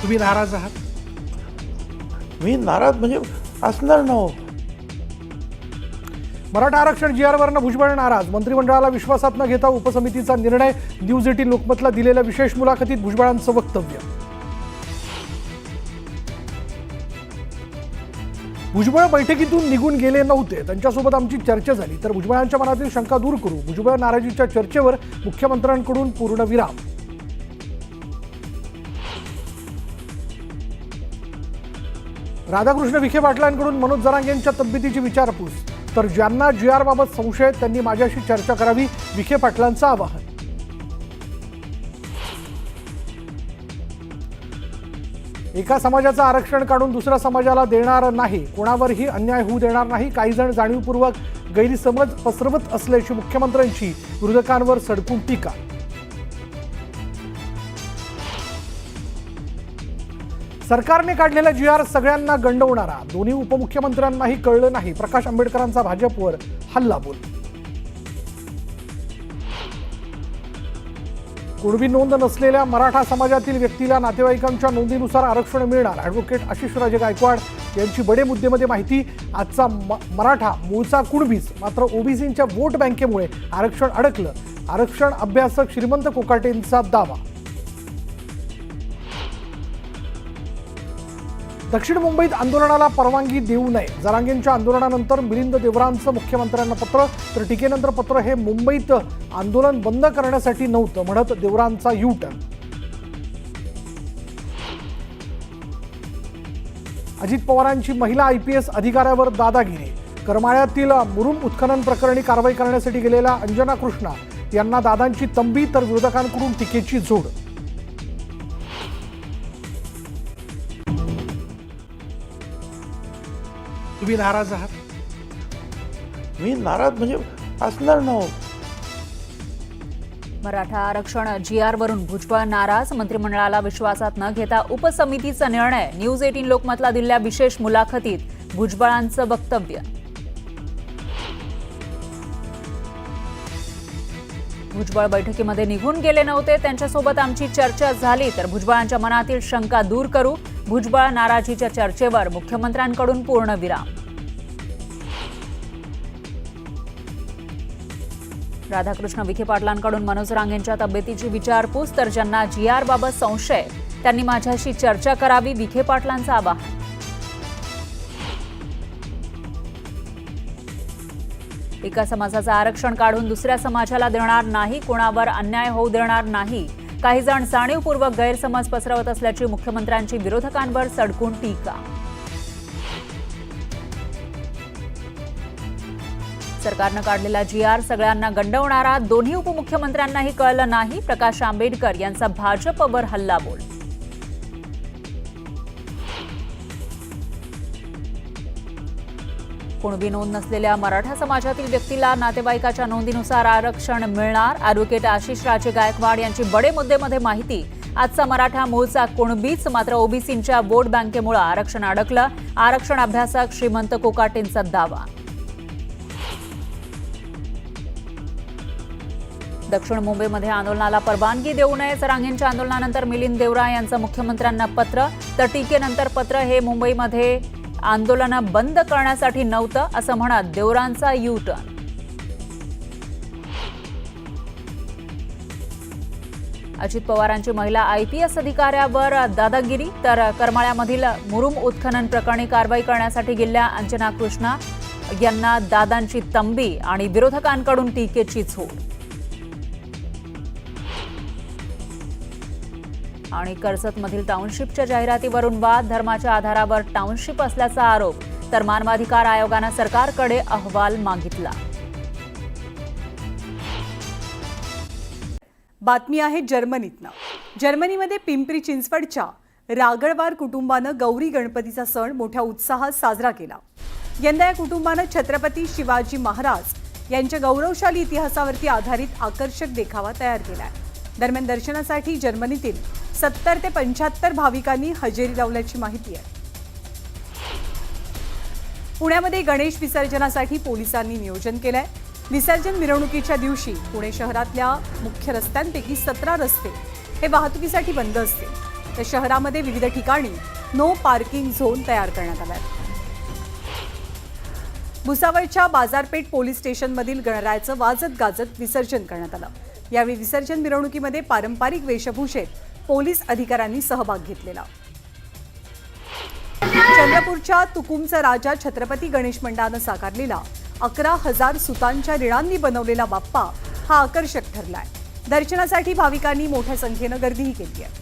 तुम्ही नाराज आहात? मी नाराज म्हणजे असणार ना हो. मराठा आरक्षण GR भुजबळ नाराज. मंत्रिमंडळाला विश्वासात न घेता उपसमितीचा निर्णय. न्यूज 18 लोकमतला दिलेल्या विशेष मुलाखतीत भुजबळांचं वक्तव्य. भुजबळ बैठकीतून निघून गेले नव्हते, त्यांच्यासोबत आमची चर्चा झाली, तर भुजबळांच्या मनातील शंका दूर करू. भुजबळ नाराजीच्या चर्चेवर मुख्यमंत्र्यांकडून पूर्णविराम. राधाकृष्ण विखे पाटलांकडून मनोज जरांगेंच्या तब्येतीची विचारपूस. तर ज्यांना GR बाबत संशय आहेत त्यांनी माझ्याशी चर्चा करावी, विखे पाटलांचं आवाहन. एका समाजाचं आरक्षण काढून दुसऱ्या समाजाला देणार नाही, कोणावरही अन्याय होऊ देणार नाही. काही जण जाणीवपूर्वक गैरसमज पसरवत असल्याची मुख्यमंत्र्यांची विरोधकांवर सडकून टीका. सरकारने काढलेला GR सगळ्यांना गंडवणारा, दोन्ही उपमुख्यमंत्र्यांनाही कळलं नाही. प्रकाश आंबेडकरांचा भाजपवर हल्लाबोल. कुणबी नोंद नसलेल्या मराठा समाजातील व्यक्तीला नातेवाईकांच्या नोंदीनुसार आरक्षण मिळणार. ॲडव्होकेट आशिष राजे गायकवाड यांची बडे मुद्देमध्ये माहिती. आजचा मराठा मूळचा कुणबीच, मात्र ओबीसींच्या वोट बँकेमुळे आरक्षण अडकलं. आरक्षण अभ्यासक श्रीमंत कोकाटेंचा दावा. दक्षिण मुंबईत आंदोलनाला परवानगी देऊ नये. जरांगेंच्या आंदोलनानंतर मिलिंद देवरांचं मुख्यमंत्र्यांना पत्र. तर टीकेनंतर पत्र हे मुंबईत आंदोलन बंद करण्यासाठी नव्हतं म्हणत देवरांचा U-टर्न. अजित पवारांची महिला IPS अधिकाऱ्यावर दादागिरी. करमाळ्यातील मुरुम उत्खनन प्रकरणी कारवाई करण्यासाठी गेलेल्या अंजना कृष्णा यांना दादांची तंबी, तर विरोधकांकडून टीकेची झोड. तुम्ही नाराज आहात? मी नाराज म्हणजे असणार ना हो. मराठा आरक्षण GR वरून भुजबळ नाराज. मंत्रिमंडळाला विश्वासात न घेता उपसमितीचा निर्णय. न्यूज 18 लोकमतला दिलेल्या विशेष मुलाखतीत भुजबळांचं वक्तव्य. भुजबळ बैठकीमध्ये निघून गेले नव्हते, त्यांच्यासोबत आमची चर्चा झाली, तर भुजबळांच्या मनातील शंका दूर करू. भुजबळ नाराजीच्या चर्चेवर मुख्यमंत्र्यांकडून पूर्णविराम. राधाकृष्ण विखे पाटलांकडून मनोज रांगेंच्या तब्येतीची विचारपूस. तर ज्यांना GR बाबत संशय त्यांनी माझ्याशी चर्चा करावी, विखे पाटलांचं आवाहन. एका समाजाचं आरक्षण काढून दुसऱ्या समाजाला देणार नाही, कोणावर अन्याय होऊ देणार नाही. काही जण जाणीवपूर्वक गैरसमज पसरवत असल्याची मुख्यमंत्र्यांची विरोधकांवर सडकून टीका. सरकारनं काढलेला GR सगळ्यांना गंडवणारा, दोन्ही उपमुख्यमंत्र्यांनाही कळलं नाही. प्रकाश आंबेडकर यांचा भाजपवर हल्लाबोल. कुणबी नोंद नसलेल्या मराठा समाजातील व्यक्तीला नातेवाईकाच्या नोंदीनुसार आरक्षण मिळणार. ॲडव्होकेट आशिष राजे गायकवाड यांची बडे मुद्देमध्ये माहिती. आजचा मराठा मूळचा कुणबीच, मात्र ओबीसींच्या वोट बँकेमुळे आरक्षण अडकलं. आरक्षण अभ्यासक श्रीमंत कोकाटेंचा दावा. दक्षिण मुंबईमध्ये आंदोलनाला परवानगी देऊ नये. जरांगेंच्या आंदोलनानंतर मिलिंद देवरा यांचं मुख्यमंत्र्यांना पत्र. तर टीकेनंतर पत्र हे मुंबईमध्ये आंदोलन बंद करण्यासाठी नव्हतं असं म्हणत देवरांचा U-टर्न. अजित पवारांची महिला IPS अधिकाऱ्यावर दादागिरी. तर करमाळ्यामधील मुरुम उत्खनन प्रकरणी कारवाई करण्यासाठी गेलेल्या अंजना कृष्णा यांना दादांची तंबी आणि विरोधकांकडून टीकेची झोड. आणि कर्जतमधील टाउनशिपच्या जाहिरातीवरून वाद. धर्माच्या आधारावर टाउनशिप असल्याचा आरोप. तर मानवाधिकार आयोगानं सरकारकडे अहवाल मागितला. बातमी आहे जर्मनीतनं. जर्मनीमध्ये पिंपरी चिंचवडच्या रागळवार कुटुंबानं गौरी गणपतीचा सण मोठ्या उत्साहात साजरा केला. यंदा या कुटुंबानं छत्रपती शिवाजी महाराज यांच्या गौरवशाली इतिहासावरती आधारित आकर्षक देखावा तयार केलाय. दरम्यान दर्शनासाठी जर्मनीतील 70 ते 75 भाविकांनी हजेरी लावल्याची माहिती आहे. पुण्यामध्ये गणेश विसर्जनासाठी पोलिसांनी नियोजन केलंय. विसर्जन मिरवणुकीच्या दिवशी पुणे शहरातल्या मुख्य रस्त्यांपैकी 17 रस्ते हे वाहतुकीसाठी बंद असतील. तर शहरामध्ये विविध ठिकाणी नो पार्किंग झोन तयार करण्यात आलाय. भुसावळच्या बाजारपेठ पोलीस स्टेशनमधील गणरायाचं वाजत गाजत विसर्जन करण्यात आलं. यावेळी विसर्जन मिरवणुकीमध्ये पारंपरिक वेशभूषेत पोलीस अधिकाऱ्यांनी सहभाग घेतलेला. चंद्रपूरच्या तुकुमचा राजा छत्रपती गणेश मंडळानं साकारलेला 11,000 सुतांच्या रिळांनी बनवलेला बाप्पा हा आकर्षक ठरलाय. दर्शनासाठी भाविकांनी मोठ्या संख्येनं गर्दीही केली आहे.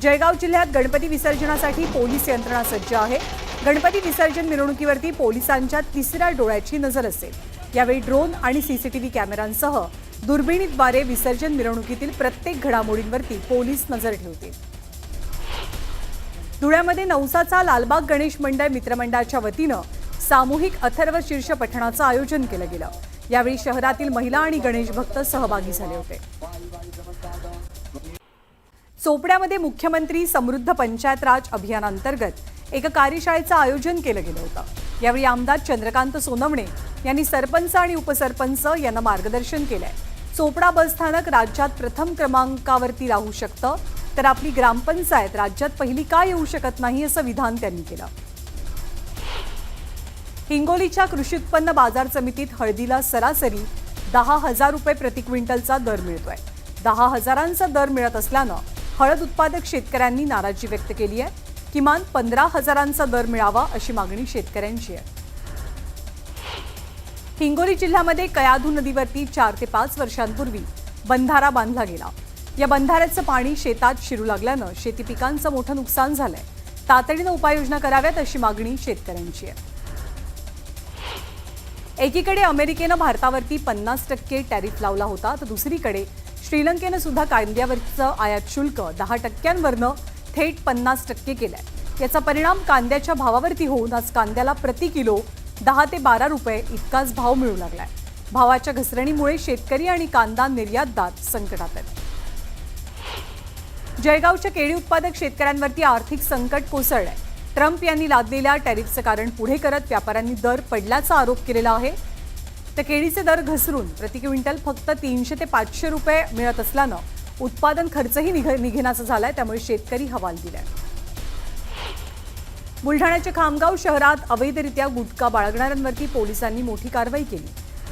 जळगाव जिल्ह्यात गणपती विसर्जनासाठी पोलीस यंत्रणा सज्ज आहे. गणपती विसर्जन मिरवणुकीवरती पोलिसांच्या तिसऱ्या डोळ्याची नजर असेल. यावेळी ड्रोन आणि सीसीटीव्ही कॅमेऱ्यांसह दुर्बिणीद्वारे विसर्जन मिरवणुकीतील प्रत्येक घडामोडींवरती पोलीस नजर ठेवतील. धुळ्यामध्ये नवसाचा लालबाग गणेश मंडळ मित्रमंडळाच्या वतीनं सामूहिक अथर्व शीर्ष पठणाचं आयोजन केलं गेलं. यावेळी शहरातील महिला आणि गणेश भक्त सहभागी झाले होते. चोपड्यामध्ये मुख्यमंत्री समृद्ध पंचायत राज अभियानांतर्गत एका कार्यशाळेचं आयोजन केलं गेलं होतं. यावेळी आमदार चंद्रकांत सोनवणे यांनी सरपंच आणि उपसरपंच यांना मार्गदर्शन केलंय. चोपडा बस स्थानक राज्यात प्रथम क्रमांकावरती राहू शकतं, तर आपली ग्रामपंचायत राज्यात पहिली का येऊ शकत नाही असं विधान त्यांनी केलं. हिंगोलीच्या कृषी उत्पन्न बाजार समितीत हळदीला सरासरी 10,000 रुपये प्रति क्विंटलचा दर मिळतोय. 10,000चा दर मिळत असल्यानं हळद उत्पादक शेतकऱ्यांनी नाराजी व्यक्त केली आहे. किमान 15,000चा दर मिळावा अशी मागणी शेतकऱ्यांची आहे. हिंगोली जिल्ह्यामध्ये कयाधू नदीवरती 4 ते 5 वर्षांपूर्वी बंधारा बांधला गेला. या बंधाऱ्याचं पाणी शेतात शिरू लागल्यानं शेती पिकांचं मोठं नुकसान झालंय. तातडीनं उपाययोजना कराव्यात अशी मागणी शेतकऱ्यांची आहे. एकीकडे अमेरिकेनं भारतावरती 50% टॅरिफ लावला होता, तर दुसरीकडे श्रीलंकेनं सुद्धा कांद्यावरचं आयात शुल्क 10%वरनं थेट 50% केलंय. याचा परिणाम कांद्याच्या भावावरती होऊन आज कांद्याला प्रति किलो 10 ते 12 रुपये इतकाच भाव मिळू लागलाय. भावाच्या घसरणीमुळे शेतकरी आणि कांदा निर्यातदार संकटात आहेत. जळगावच्या केळी उत्पादक शेतकऱ्यांवरती आर्थिक संकट कोसळलंय. ट्रम्प यांनी लादलेल्या टॅरिफचं कारण पुढे करत व्यापाऱ्यांनी दर पडल्याचा आरोप केलेला आहे. तर केळीचे दर घसरून प्रति क्विंटल फक्त 300 ते 500 रुपये मिळत असल्यानं उत्पादन खर्चही निघेनासा झालाय. त्यामुळे शेतकरी हवालदिल आहे. बुलढाण्याच्या खामगाव शहरात अवैधरित्या गुटखा बाळगणाऱ्यांवरती पोलिसांनी मोठी कारवाई केली.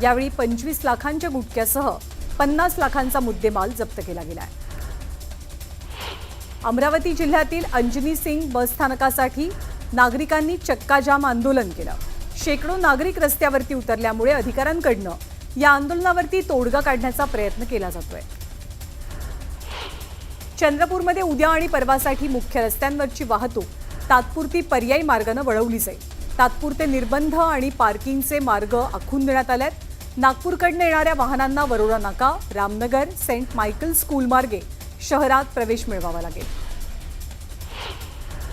यावेळी 25 लाखांच्या गुटख्यासह 50 लाखांचा मुद्देमाल जप्त केला गेलाय. अमरावती जिल्ह्यातील अंजनी सिंग बस स्थानकासाठी नागरिकांनी चक्काजाम आंदोलन केलं. शेकडो नागरिक रस्त्यावरती उतरल्यामुळे अधिकाऱ्यांकडनं या आंदोलनावरती तोडगा काढण्याचा प्रयत्न केला जातोय. चंद्रपूरमध्ये उद्या आणि परवासाठी मुख्य रस्त्यांवरची वाहतूक तात्पुरती पर्यायी मार्गानं वळवली जाईल. तात्पुरते निर्बंध आणि पार्किंगचे मार्ग आखून देण्यात आलेत. नागपूरकडनं येणाऱ्या वाहनांना वरोरा नाका, रामनगर, सेंट मायकल स्कूल मार्गे शहरात प्रवेश मिळवावा लागेल.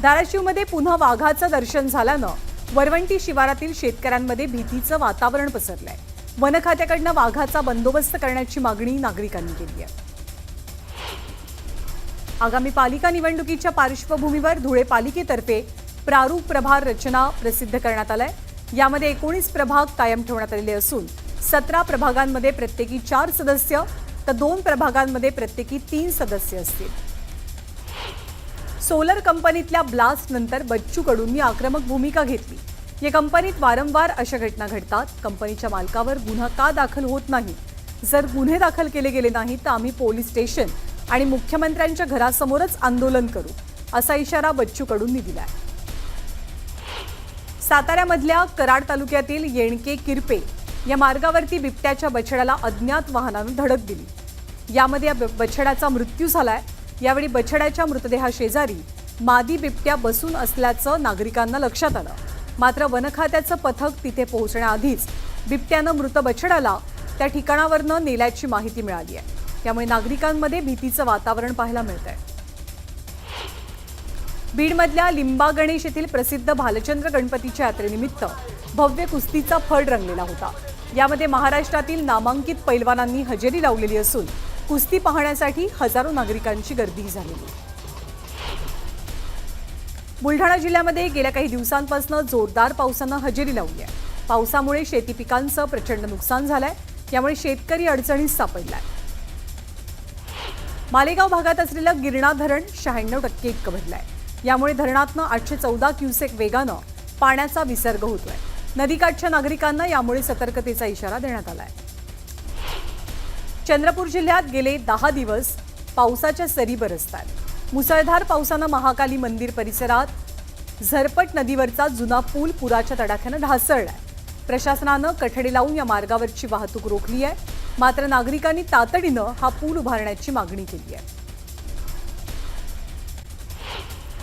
धाराशिवमध्ये पुन्हा वाघाचं दर्शन झाल्यानं वरवंटी शिवारातील शेतकऱ्यांमध्ये भीतीचं वातावरण पसरलंय. वन खात्याकडनं वाघाचा बंदोबस्त करण्याची मागणी नागरिकांनी केली आहे. आगामी पालिका निवडणुकीच्या पार्श्वभूमीवर धुळे पालिकेतर्फे प्रारूप प्रभार रचना प्रसिद्ध करण्यात आलाय. यामध्ये 19 प्रभाग कायम ठेवण्यात आलेले असून 17 प्रभागांमध्ये प्रत्येकी 4 सदस्य तर 2 प्रभागांमध्ये प्रत्येकी 3 सदस्य असतील. सोलर कंपनीतल्या ब्लास्ट नंतर बच्चू कडूंनी आक्रमक भूमिका घेतली. या कंपनीत वारंवार अशा घटना घडतात. कंपनीच्या मालकावर गुन्हा का दाखल होत नाही? जर गुन्हे दाखल केले गेले नाहीत तर आम्ही पोलीस स्टेशन आणि मुख्यमंत्र्यांच्या घरासमोरच आंदोलन करू, असा इशारा बच्चू कडूंनी दिलाय. साताऱ्यामधल्या कराड तालुक्यातील येणके किरपे या मार्गावरती बिबट्याच्या बछड्याला अज्ञात वाहनानं धडक दिली. यामध्ये या बछड्याचा मृत्यू झालाय. यावेळी बछड्याच्या मृतदेहाशेजारी मादी बिबट्या बसून असल्याचं नागरिकांना लक्षात आलं. मात्र वन खात्याचं पथक तिथे पोहोचण्याआधीच बिबट्यानं मृत बछड्याला त्या ठिकाणावरनं नेल्याची माहिती मिळाली आहे. त्यामुळे नागरिकांमध्ये भीतीचं वातावरण पाहायला मिळतंय. बीडमधल्या लिंबा गणेश येथील प्रसिद्ध भालचंद्र गणपतीच्या यात्रेनिमित्त भव्य कुस्तीचा फड रंगलेला होता. यामध्ये महाराष्ट्रातील नामांकित पैलवानांनी हजेरी लावलेली असून कुस्ती पाहण्यासाठी हजारो नागरिकांची गर्दी झालेली. बुलढाणा जिल्ह्यामध्ये गेल्या काही दिवसांपासून जोरदार पावसानं हजेरी लावली आहे. पावसामुळे शेती पिकांचं प्रचंड नुकसान झालंय. यामुळे शेतकरी अडचणीत सापडलाय. मालेगाव भागात असलेलं गिरणा धरण 96% इतकं भरलंय. यामुळे धरणातनं 814 क्युसेक वेगानं पाण्याचा विसर्ग होतोय. नदीकाठच्या नागरिकांना यामुळे सतर्कतेचा इशारा देण्यात आलाय. चंद्रपूर जिल्ह्यात गेले 10 दिवस पावसाच्या सरी बरसतात. मुसळधार पावसानं महाकाली मंदिर परिसरात झरपट नदीवरचा जुना पूल पुराच्या तडाख्यानं ढासळलाय. प्रशासनानं कठडे लावून या मार्गावरची वाहतूक रोखली आहे. मात्र नागरिकांनी तातडीनं हा पूल उभारण्याची मागणी केली आहे.